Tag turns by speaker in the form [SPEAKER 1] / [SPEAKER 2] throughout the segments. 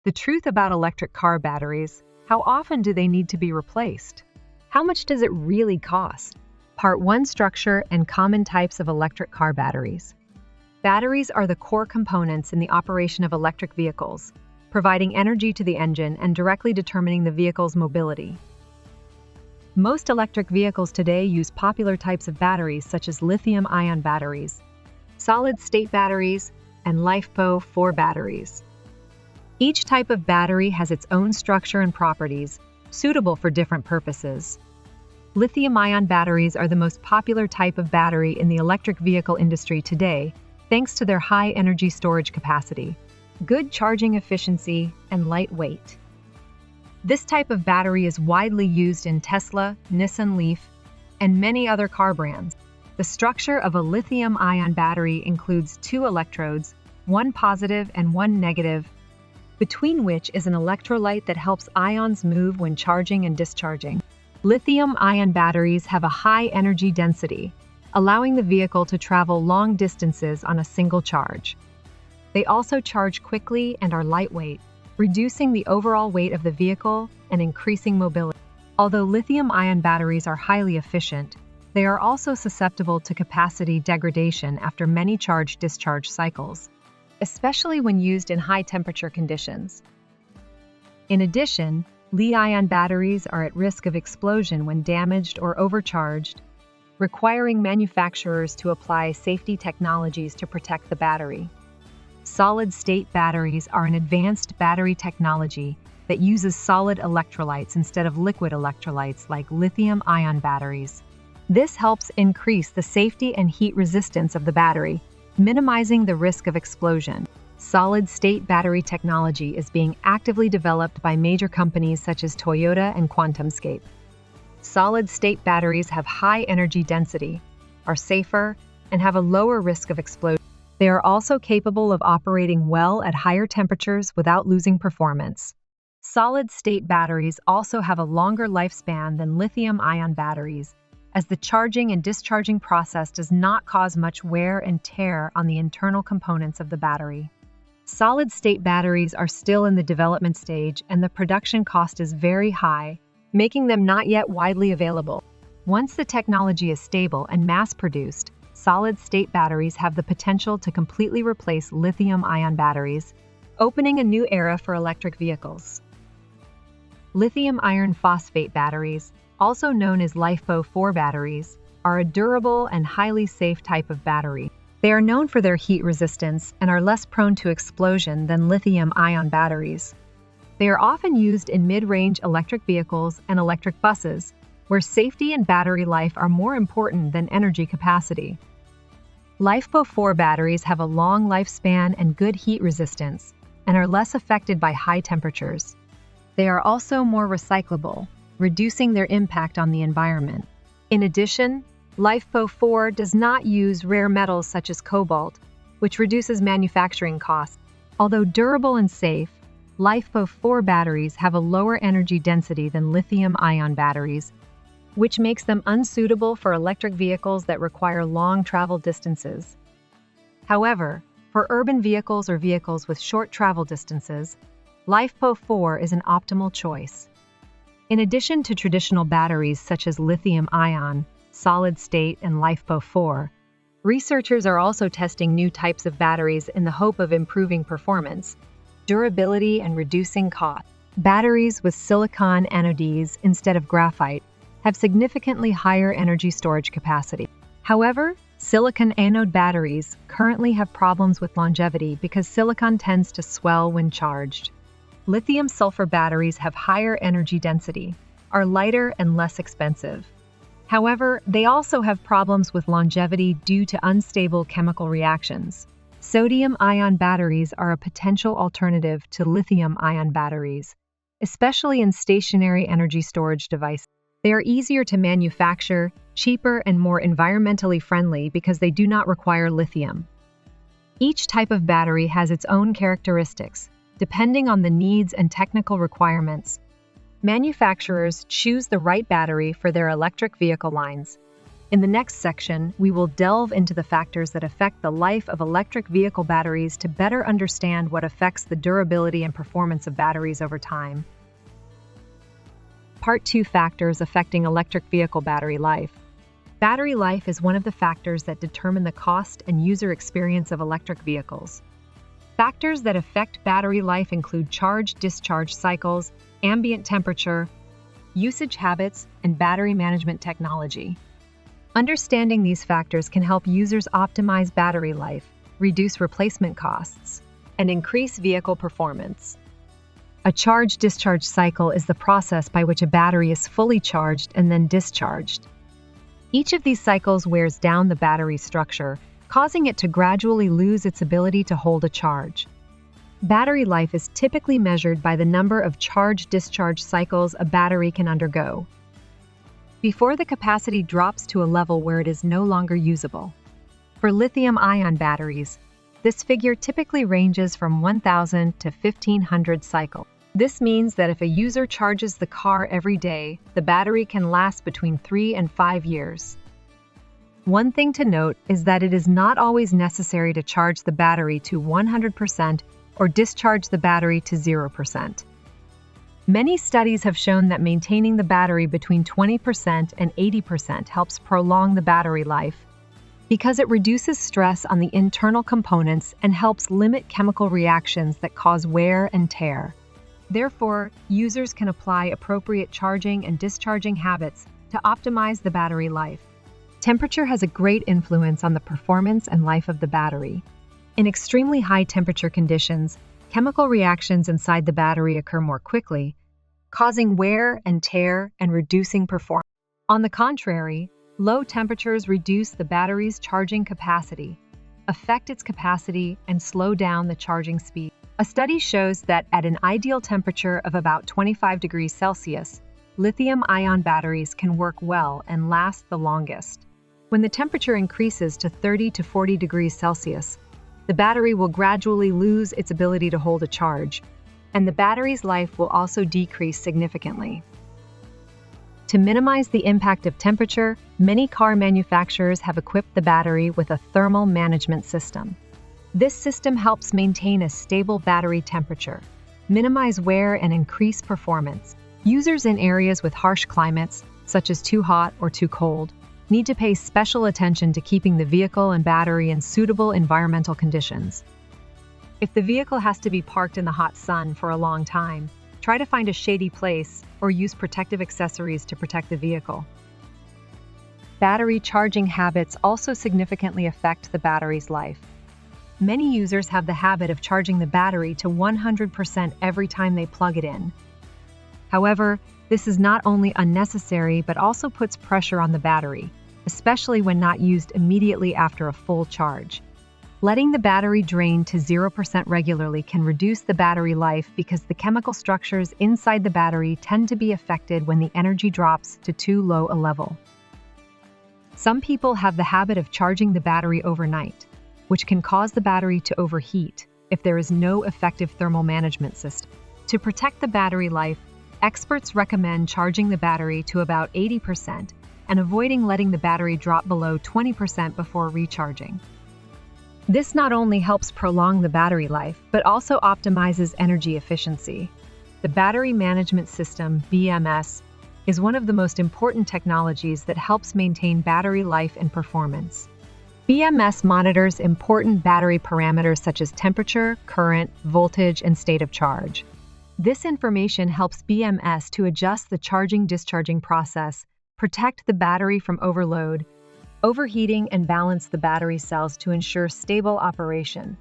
[SPEAKER 1] The truth about electric car batteries: how often do they need to be replaced? How much does it really cost? Part 1: Structure and common types of electric car batteries. Batteries are the core components in the operation of electric vehicles, providing energy to the engine and directly determining the vehicle's mobility. Most electric vehicles today use popular types of batteries such as lithium-ion batteries, solid-state batteries, and LiFePO4 batteries. Each type of battery has its own structure and properties, suitable for different purposes. Lithium-ion batteries are the most popular type of battery in the electric vehicle industry today, thanks to their high energy storage capacity, good charging efficiency, and light weight. This type of battery is widely used in Tesla, Nissan Leaf, and many other car brands. The structure of a lithium-ion battery includes two electrodes, one positive and one negative, between which is an electrolyte that helps ions move when charging and discharging. Lithium-ion batteries have a high energy density, allowing the vehicle to travel long distances on a single charge. They also charge quickly and are lightweight, reducing the overall weight of the vehicle and increasing mobility. Although lithium-ion batteries are highly efficient, they are also susceptible to capacity degradation after many charge-discharge cycles, especially when used in high-temperature conditions. In addition, Li-ion batteries are at risk of explosion when damaged or overcharged, requiring manufacturers to apply safety technologies to protect the battery. Solid-state batteries are an advanced battery technology that uses solid electrolytes instead of liquid electrolytes like lithium-ion batteries. This helps increase the safety and heat resistance of the battery, minimizing the risk of explosion. Solid-state battery technology is being actively developed by major companies such as Toyota and QuantumScape. Solid-state batteries have high energy density, are safer, and have a lower risk of explosion. They are also capable of operating well at higher temperatures without losing performance. Solid-state batteries also have a longer lifespan than lithium-ion batteries, as the charging and discharging process does not cause much wear and tear on the internal components of the battery. Solid-state batteries are still in the development stage, and the production cost is very high, making them not yet widely available. Once the technology is stable and mass-produced, solid-state batteries have the potential to completely replace lithium-ion batteries, opening a new era for electric vehicles. Lithium iron phosphate batteries, also known as LiFePO4 batteries, are a durable and highly safe type of battery. They are known for their heat resistance and are less prone to explosion than lithium-ion batteries. They are often used in mid-range electric vehicles and electric buses, where safety and battery life are more important than energy capacity. LiFePO4 batteries have a long lifespan and good heat resistance, and are less affected by high temperatures. They are also more recyclable, reducing their impact on the environment. In addition, LiFePO4 does not use rare metals such as cobalt, which reduces manufacturing costs. Although durable and safe, LiFePO4 batteries have a lower energy density than lithium-ion batteries, which makes them unsuitable for electric vehicles that require long travel distances. However, for urban vehicles or vehicles with short travel distances, LiFePO4 is an optimal choice. In addition to traditional batteries such as lithium-ion, solid-state, and LiFePO4, researchers are also testing new types of batteries in the hope of improving performance, durability, and reducing cost. Batteries with silicon anodes instead of graphite have significantly higher energy storage capacity. However, silicon anode batteries currently have problems with longevity because silicon tends to swell when charged. Lithium-sulfur batteries have higher energy density, are lighter and less expensive. However, they also have problems with longevity due to unstable chemical reactions. Sodium-ion batteries are a potential alternative to lithium-ion batteries, especially in stationary energy storage devices. They are easier to manufacture, cheaper, and more environmentally friendly because they do not require lithium. Each type of battery has its own characteristics, depending on the needs and technical requirements. Manufacturers choose the right battery for their electric vehicle lines. In the next section, we will delve into the factors that affect the life of electric vehicle batteries to better understand what affects the durability and performance of batteries over time. Part 2: Factors affecting electric vehicle battery life. Battery life is one of the factors that determine the cost and user experience of electric vehicles. Factors that affect battery life include charge-discharge cycles, ambient temperature, usage habits, and battery management technology. Understanding these factors can help users optimize battery life, reduce replacement costs, and increase vehicle performance. A charge-discharge cycle is the process by which a battery is fully charged and then discharged. Each of these cycles wears down the battery's structure, causing it to gradually lose its ability to hold a charge. Battery life is typically measured by the number of charge-discharge cycles a battery can undergo, before the capacity drops to a level where it is no longer usable. For lithium-ion batteries, this figure typically ranges from 1,000 to 1,500 cycles. This means that if a user charges the car every day, the battery can last between 3 and 5 years. One thing to note is that it is not always necessary to charge the battery to 100% or discharge the battery to 0%. Many studies have shown that maintaining the battery between 20% and 80% helps prolong the battery life, because it reduces stress on the internal components and helps limit chemical reactions that cause wear and tear. Therefore, users can apply appropriate charging and discharging habits to optimize the battery life. Temperature has a great influence on the performance and life of the battery. In extremely high temperature conditions, chemical reactions inside the battery occur more quickly, causing wear and tear and reducing performance. On the contrary, low temperatures reduce the battery's charging capacity, affect its capacity, and slow down the charging speed. A study shows that at an ideal temperature of about 25 degrees Celsius, lithium-ion batteries can work well and last the longest. When the temperature increases to 30 to 40 degrees Celsius, the battery will gradually lose its ability to hold a charge, and the battery's life will also decrease significantly. To minimize the impact of temperature, many car manufacturers have equipped the battery with a thermal management system. This system helps maintain a stable battery temperature, minimize wear, and increase performance. Users in areas with harsh climates, such as too hot or too cold, need to pay special attention to keeping the vehicle and battery in suitable environmental conditions. If the vehicle has to be parked in the hot sun for a long time, try to find a shady place or use protective accessories to protect the vehicle. Battery charging habits also significantly affect the battery's life. Many users have the habit of charging the battery to 100% every time they plug it in. However, this is not only unnecessary but also puts pressure on the battery, especially when not used immediately after a full charge. Letting the battery drain to 0% regularly can reduce the battery life because the chemical structures inside the battery tend to be affected when the energy drops to too low a level. Some people have the habit of charging the battery overnight, which can cause the battery to overheat if there is no effective thermal management system. To protect the battery life, experts recommend charging the battery to about 80% and avoiding letting the battery drop below 20% before recharging. This not only helps prolong the battery life, but also optimizes energy efficiency. The Battery Management System, BMS, is one of the most important technologies that helps maintain battery life and performance. BMS monitors important battery parameters such as temperature, current, voltage, and state of charge. This information helps BMS to adjust the charging-discharging process, protect the battery from overload, overheating, and balance the battery cells to ensure stable operation.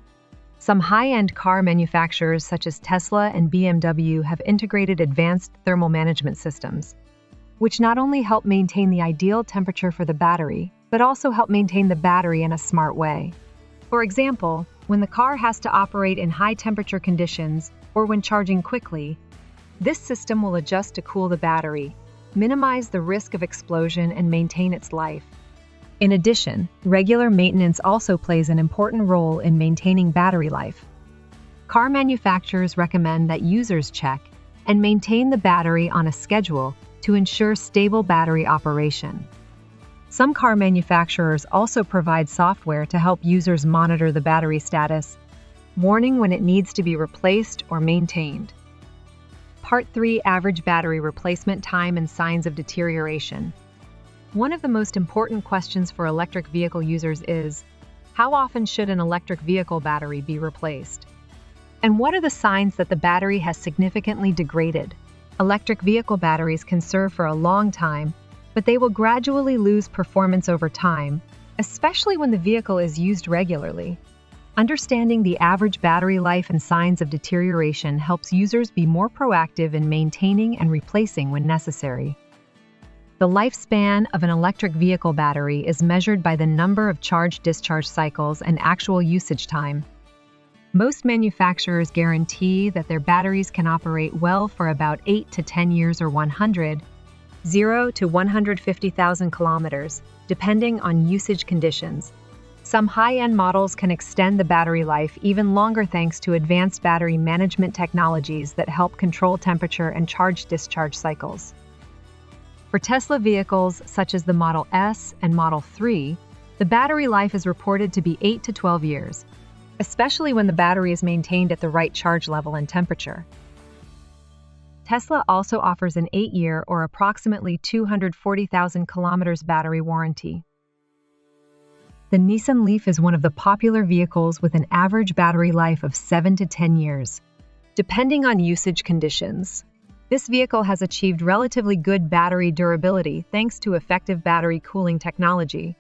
[SPEAKER 1] Some high-end car manufacturers such as Tesla and BMW have integrated advanced thermal management systems, which not only help maintain the ideal temperature for the battery, but also help maintain the battery in a smart way. For example, when the car has to operate in high-temperature conditions or when charging quickly, this system will adjust to cool the battery, minimize the risk of explosion, and maintain its life. In addition, regular maintenance also plays an important role in maintaining battery life. Car manufacturers recommend that users check and maintain the battery on a schedule to ensure stable battery operation. Some car manufacturers also provide software to help users monitor the battery status, warning when it needs to be replaced or maintained. Part 3: Average battery replacement time and signs of deterioration. One of the most important questions for electric vehicle users is, how often should an electric vehicle battery be replaced? And what are the signs that the battery has significantly degraded? Electric vehicle batteries can serve for a long time, but they will gradually lose performance over time, especially when the vehicle is used regularly. Understanding the average battery life and signs of deterioration helps users be more proactive in maintaining and replacing when necessary. The lifespan of an electric vehicle battery is measured by the number of charge-discharge cycles and actual usage time. Most manufacturers guarantee that their batteries can operate well for about 8 to 10 years or 0 to 150,000 kilometers, depending on usage conditions. Some high-end models can extend the battery life even longer thanks to advanced battery management technologies that help control temperature and charge-discharge cycles. For Tesla vehicles such as the Model S and Model 3, the battery life is reported to be 8 to 12 years, especially when the battery is maintained at the right charge level and temperature. Tesla also offers an 8-year or approximately 240,000 kilometers battery warranty. The Nissan Leaf is one of the popular vehicles with an average battery life of 7 to 10 years, depending on usage conditions. This vehicle has achieved relatively good battery durability thanks to effective battery cooling technology.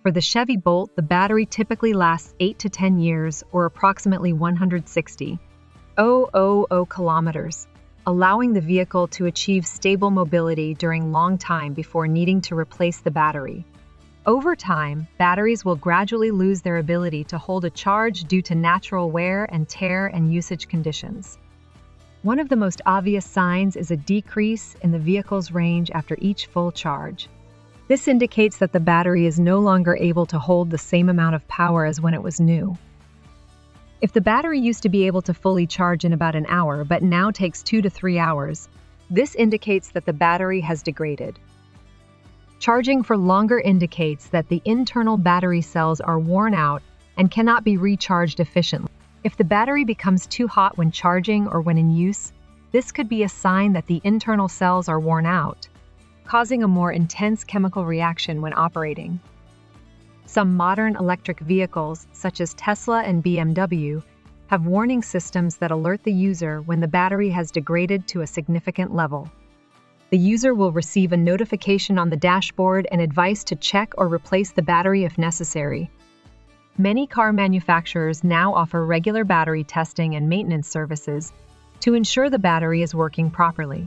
[SPEAKER 1] For the Chevy Bolt, the battery typically lasts 8 to 10 years or approximately 160,000 kilometers, allowing the vehicle to achieve stable mobility during long time before needing to replace the battery. Over time, batteries will gradually lose their ability to hold a charge due to natural wear and tear and usage conditions. One of the most obvious signs is a decrease in the vehicle's range after each full charge. This indicates that the battery is no longer able to hold the same amount of power as when it was new. If the battery used to be able to fully charge in about an hour but now takes 2 to 3 hours, this indicates that the battery has degraded. Charging for longer indicates that the internal battery cells are worn out and cannot be recharged efficiently. If the battery becomes too hot when charging or when in use, this could be a sign that the internal cells are worn out, causing a more intense chemical reaction when operating. Some modern electric vehicles, such as Tesla and BMW, have warning systems that alert the user when the battery has degraded to a significant level. The user will receive a notification on the dashboard and advice to check or replace the battery if necessary. Many car manufacturers now offer regular battery testing and maintenance services to ensure the battery is working properly.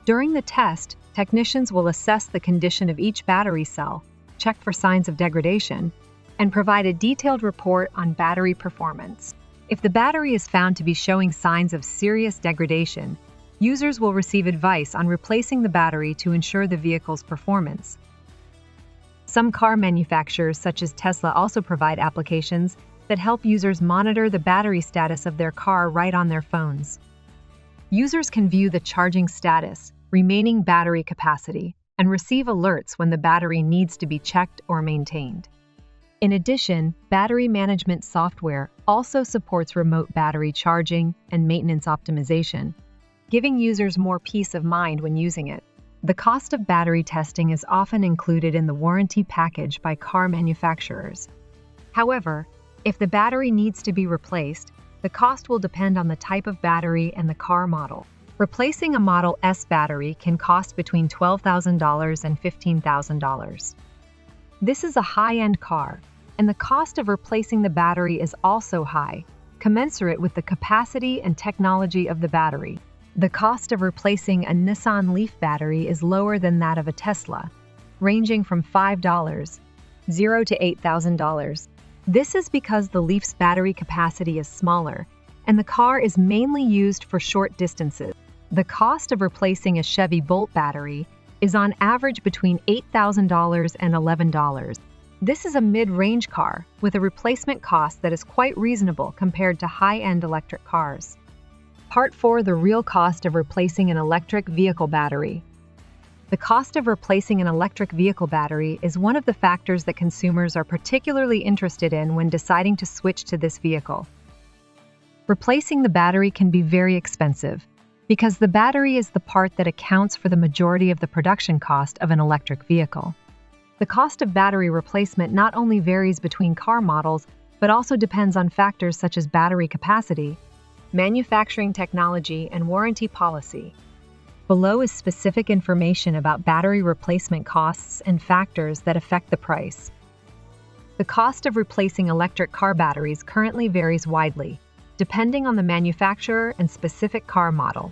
[SPEAKER 1] During the test, technicians will assess the condition of each battery cell, check for signs of degradation, and provide a detailed report on battery performance. If the battery is found to be showing signs of serious degradation, users will receive advice on replacing the battery to ensure the vehicle's performance. Some car manufacturers, such as Tesla, also provide applications that help users monitor the battery status of their car right on their phones. Users can view the charging status, remaining battery capacity, and receive alerts when the battery needs to be checked or maintained. In addition, battery management software also supports remote battery charging and maintenance optimization, giving users more peace of mind when using it. The cost of battery testing is often included in the warranty package by car manufacturers. However, if the battery needs to be replaced, the cost will depend on the type of battery and the car model. Replacing a Model S battery can cost between $12,000 and $15,000. This is a high-end car, and the cost of replacing the battery is also high, commensurate with the capacity and technology of the battery. The cost of replacing a Nissan Leaf battery is lower than that of a Tesla, ranging from $5,000 to $8,000. This is because the Leaf's battery capacity is smaller, and the car is mainly used for short distances. The cost of replacing a Chevy Bolt battery is on average between $8,000 and $11,000. This is a mid-range car with a replacement cost that is quite reasonable compared to high-end electric cars. Part 4: The real cost of replacing an electric vehicle battery. The cost of replacing an electric vehicle battery is one of the factors that consumers are particularly interested in when deciding to switch to this vehicle. Replacing the battery can be very expensive because the battery is the part that accounts for the majority of the production cost of an electric vehicle. The cost of battery replacement not only varies between car models, but also depends on factors such as battery capacity, manufacturing technology, and warranty policy. Below is specific information about battery replacement costs and factors that affect the price. The cost of replacing electric car batteries currently varies widely, depending on the manufacturer and specific car model.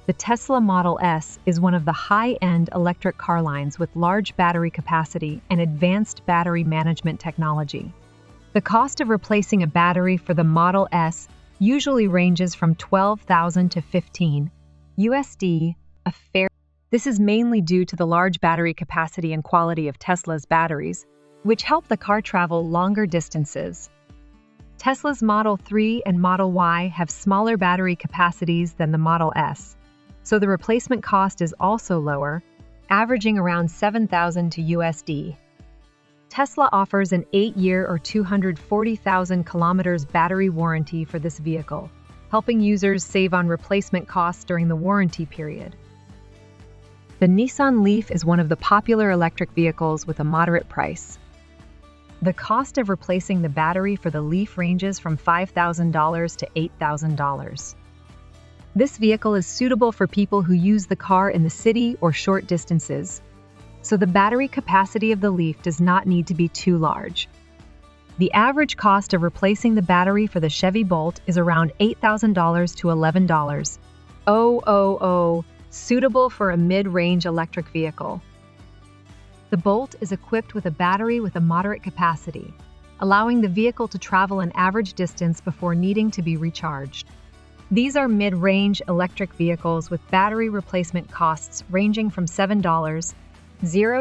[SPEAKER 1] The Tesla Model S is one of the high-end electric car lines with large battery capacity and advanced battery management technology. The cost of replacing a battery for the Model S usually ranges from $12,000 to $15,000 USD. This is mainly due to the large battery capacity and quality of Tesla's batteries, which help the car travel longer distances. Tesla's Model 3 and Model Y have smaller battery capacities than the Model S, so the replacement cost is also lower, averaging around $7,000 to USD. Tesla offers an 8-year or 240,000 kilometers battery warranty for this vehicle, helping users save on replacement costs during the warranty period. The Nissan Leaf is one of the popular electric vehicles with a moderate price. The cost of replacing the battery for the Leaf ranges from $5,000 to $8,000. This vehicle is suitable for people who use the car in the city or short distances, so the battery capacity of the Leaf does not need to be too large. The average cost of replacing the battery for the Chevy Bolt is around $8,000 to $11,000, suitable for a mid-range electric vehicle. The Bolt is equipped with a battery with a moderate capacity, allowing the vehicle to travel an average distance before needing to be recharged. These are mid-range electric vehicles with battery replacement costs ranging from $7,000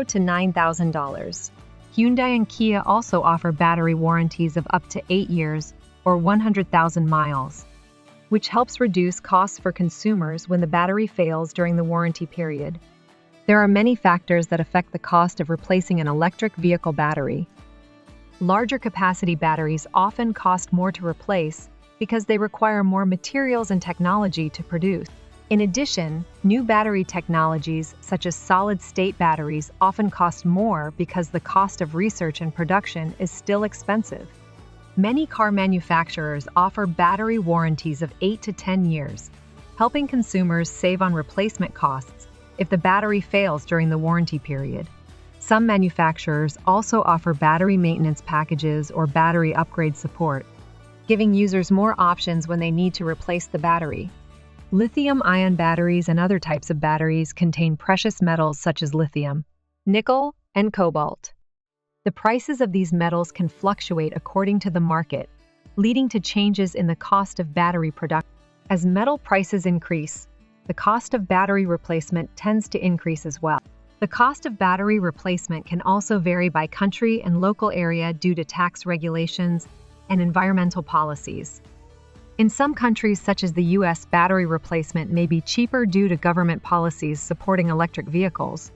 [SPEAKER 1] to $9,000. Hyundai and Kia also offer battery warranties of up to 8 years or 100,000 miles, which helps reduce costs for consumers when the battery fails during the warranty period. There are many factors that affect the cost of replacing an electric vehicle battery. Larger capacity batteries often cost more to replace because they require more materials and technology to produce. In addition, new battery technologies such as solid-state batteries often cost more because the cost of research and production is still expensive. Many car manufacturers offer battery warranties of 8 to 10 years, helping consumers save on replacement costs if the battery fails during the warranty period. Some manufacturers also offer battery maintenance packages or battery upgrade support, giving users more options when they need to replace the battery. Lithium-ion batteries and other types of batteries contain precious metals such as lithium, nickel, and cobalt. The prices of these metals can fluctuate according to the market, leading to changes in the cost of battery production. As metal prices increase, the cost of battery replacement tends to increase as well. The cost of battery replacement can also vary by country and local area due to tax regulations and environmental policies. In some countries such as the US, battery replacement may be cheaper due to government policies supporting electric vehicles,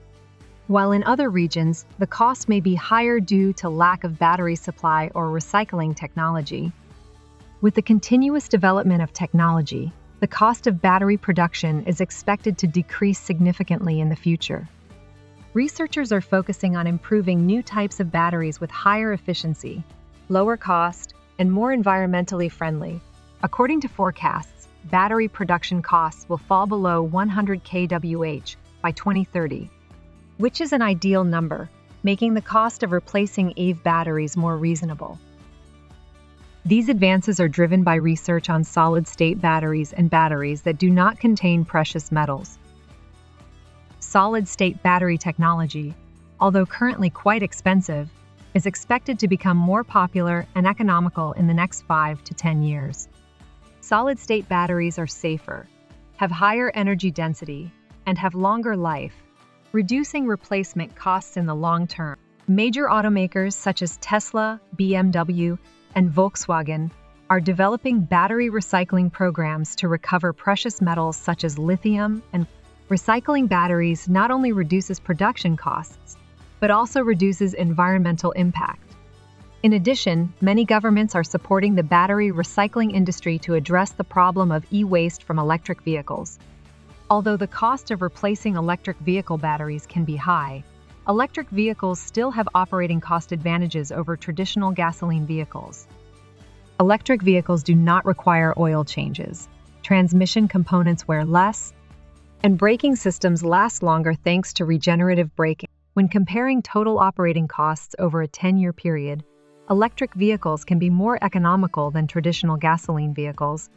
[SPEAKER 1] while in other regions, the cost may be higher due to lack of battery supply or recycling technology. With the continuous development of technology, the cost of battery production is expected to decrease significantly in the future. Researchers are focusing on improving new types of batteries with higher efficiency, lower cost, and more environmentally friendly. According to forecasts, battery production costs will fall below 100 kWh by 2030, which is an ideal number, making the cost of replacing EV batteries more reasonable. These advances are driven by research on solid-state batteries and batteries that do not contain precious metals. Solid-state battery technology, although currently quite expensive, is expected to become more popular and economical in the next 5 to 10 years. Solid-state batteries are safer, have higher energy density, and have longer life, reducing replacement costs in the long term. Major automakers such as Tesla, BMW, and Volkswagen are developing battery recycling programs to recover precious metals such as lithium and Recycling batteries not only reduces production costs, but also reduces environmental impact. In addition, many governments are supporting the battery recycling industry to address the problem of e-waste from electric vehicles. Although the cost of replacing electric vehicle batteries can be high, electric vehicles still have operating cost advantages over traditional gasoline vehicles. Electric vehicles do not require oil changes. Transmission components wear less, and braking systems last longer thanks to regenerative braking. When comparing total operating costs over a 10-year period, electric vehicles can be more economical than traditional gasoline vehicles,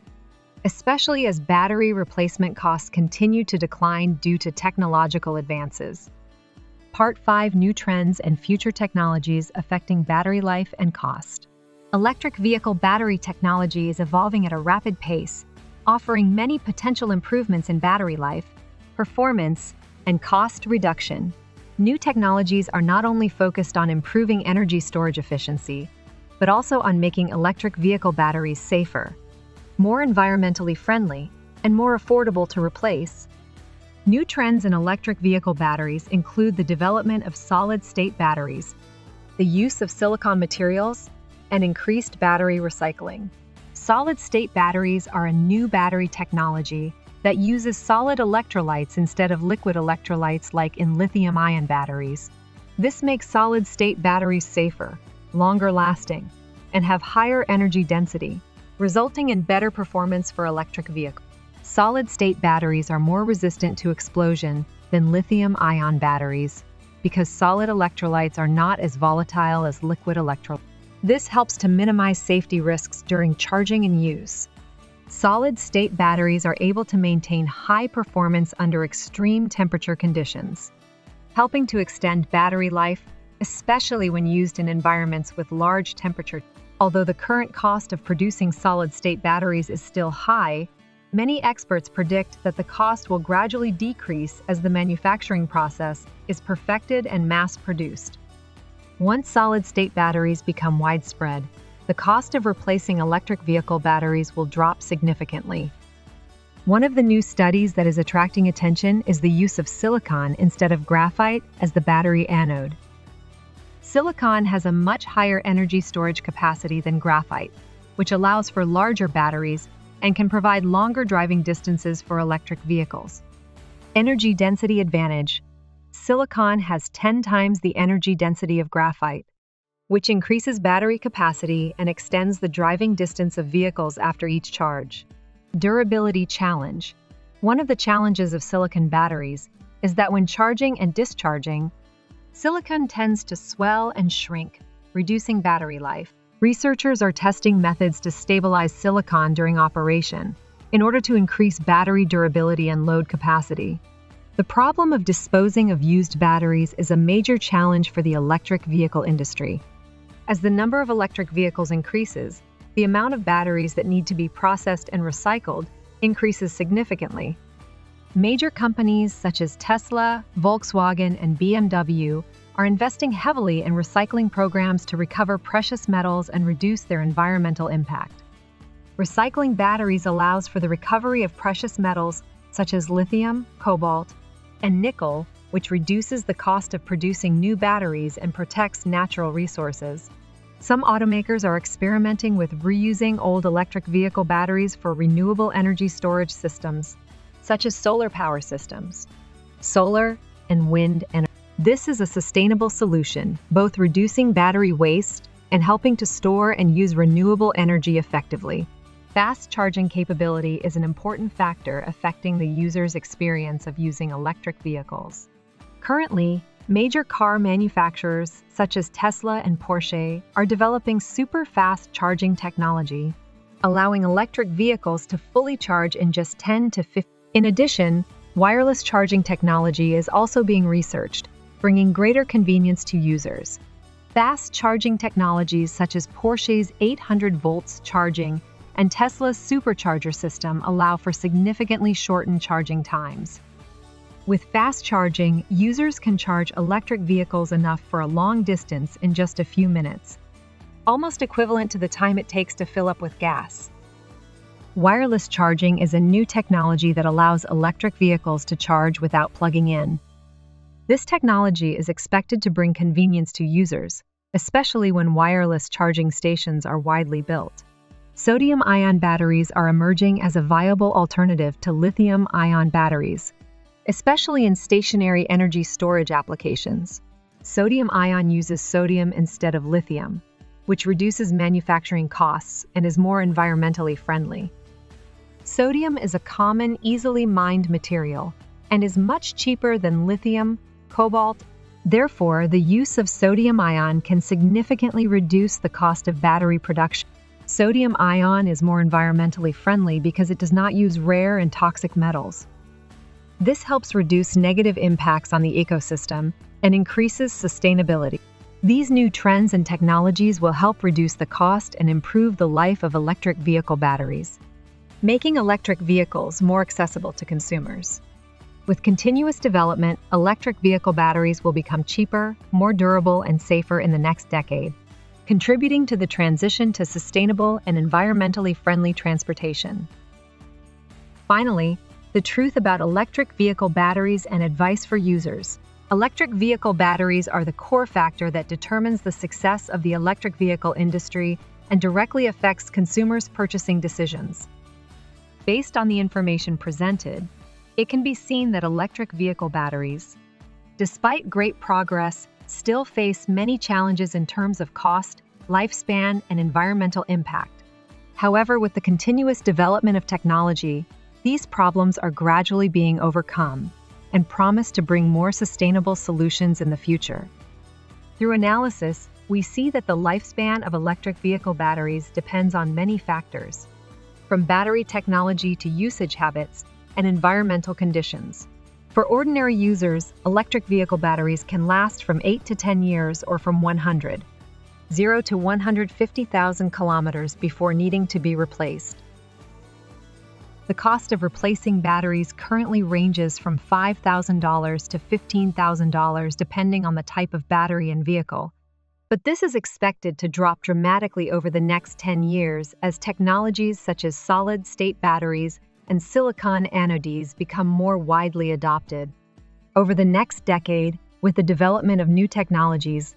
[SPEAKER 1] especially as battery replacement costs continue to decline due to technological advances. Part 5: New Trends and Future Technologies Affecting Battery Life and Cost. Electric vehicle battery technology is evolving at a rapid pace, offering many potential improvements in battery life, performance, and cost reduction. New technologies are not only focused on improving energy storage efficiency, but also on making electric vehicle batteries safer, more environmentally friendly, and more affordable to replace. New trends in electric vehicle batteries include the development of solid-state batteries, the use of silicon materials, and increased battery recycling. Solid-state batteries are a new battery technology that uses solid electrolytes instead of liquid electrolytes like in lithium-ion batteries. This makes solid-state batteries safer, longer-lasting, and have higher energy density, resulting in better performance for electric vehicles. Solid-state batteries are more resistant to explosion than lithium-ion batteries because solid electrolytes are not as volatile as liquid electrolytes. This helps to minimize safety risks during charging and use. Solid-state batteries are able to maintain high performance under extreme temperature conditions, helping to extend battery life, especially when used in environments with large temperature. Although the current cost of producing solid-state batteries is still high, many experts predict that the cost will gradually decrease as the manufacturing process is perfected and mass-produced. Once solid-state batteries become widespread, the cost of replacing electric vehicle batteries will drop significantly. One of the new studies that is attracting attention is the use of silicon instead of graphite as the battery anode. Silicon has a much higher energy storage capacity than graphite, which allows for larger batteries and can provide longer driving distances for electric vehicles. Energy density advantage. Silicon has 10 times the energy density of graphite, which increases battery capacity and extends the driving distance of vehicles after each charge. Durability challenge. One of the challenges of silicon batteries is that when charging and discharging, silicon tends to swell and shrink, reducing battery life. Researchers are testing methods to stabilize silicon during operation in order to increase battery durability and load capacity. The problem of disposing of used batteries is a major challenge for the electric vehicle industry. As the number of electric vehicles increases, the amount of batteries that need to be processed and recycled increases significantly. Major companies such as Tesla, Volkswagen, and BMW are investing heavily in recycling programs to recover precious metals and reduce their environmental impact. Recycling batteries allows for the recovery of precious metals such as lithium, cobalt, and nickel, which reduces the cost of producing new batteries and protects natural resources. Some automakers are experimenting with reusing old electric vehicle batteries for renewable energy storage systems, such as solar power systems, solar and wind energy. This is a sustainable solution, both reducing battery waste and helping to store and use renewable energy effectively. Fast charging capability is an important factor affecting the user's experience of using electric vehicles. Currently, major car manufacturers such as Tesla and Porsche are developing super fast charging technology, allowing electric vehicles to fully charge in just 10 to 15. In addition, wireless charging technology is also being researched, bringing greater convenience to users. Fast charging technologies such as Porsche's 800 volts charging and Tesla's supercharger system allow for significantly shortened charging times. With fast charging, users can charge electric vehicles enough for a long distance in just a few minutes, almost equivalent to the time it takes to fill up with gas. Wireless charging is a new technology that allows electric vehicles to charge without plugging in. This technology is expected to bring convenience to users, especially when wireless charging stations are widely built. Sodium-ion batteries are emerging as a viable alternative to lithium-ion batteries, especially in stationary energy storage applications. Sodium-ion uses sodium instead of lithium, which reduces manufacturing costs and is more environmentally friendly. Sodium is a common, easily mined material and is much cheaper than lithium, cobalt. Therefore, the use of sodium-ion can significantly reduce the cost of battery production. Sodium-ion is more environmentally friendly because it does not use rare and toxic metals. This helps reduce negative impacts on the ecosystem and increases sustainability. These new trends and technologies will help reduce the cost and improve the life of electric vehicle batteries, making electric vehicles more accessible to consumers. With continuous development, electric vehicle batteries will become cheaper, more durable, and safer in the next decade, contributing to the transition to sustainable and environmentally friendly transportation. Finally, the truth about electric vehicle batteries and advice for users. Electric vehicle batteries are the core factor that determines the success of the electric vehicle industry and directly affects consumers' purchasing decisions. Based on the information presented, it can be seen that electric vehicle batteries, despite great progress, still face many challenges in terms of cost, lifespan, and environmental impact. However, with the continuous development of technology, these problems are gradually being overcome and promise to bring more sustainable solutions in the future. Through analysis, we see that the lifespan of electric vehicle batteries depends on many factors, from battery technology to usage habits and environmental conditions. For ordinary users, electric vehicle batteries can last from 8 to 10 years or from 0 to 150,000 kilometers before needing to be replaced. The cost of replacing batteries currently ranges from $5,000 to $15,000 depending on the type of battery and vehicle, but this is expected to drop dramatically over the next 10 years as technologies such as solid-state batteries and silicon anodes become more widely adopted. Over the next decade, with the development of new technologies,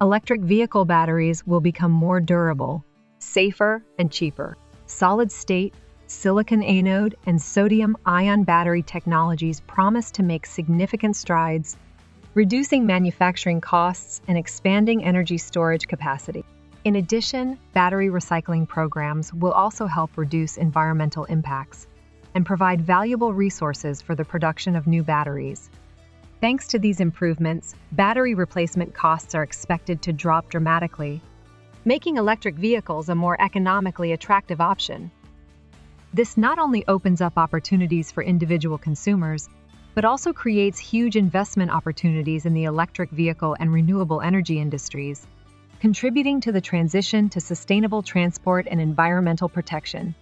[SPEAKER 1] electric vehicle batteries will become more durable, safer, and cheaper. Solid-state, silicon anode, and sodium-ion battery technologies promise to make significant strides, reducing manufacturing costs and expanding energy storage capacity. In addition, battery recycling programs will also help reduce environmental impacts and provide valuable resources for the production of new batteries. Thanks to these improvements, battery replacement costs are expected to drop dramatically, making electric vehicles a more economically attractive option. This not only opens up opportunities for individual consumers, but also creates huge investment opportunities in the electric vehicle and renewable energy industries, contributing to the transition to sustainable transport and environmental protection.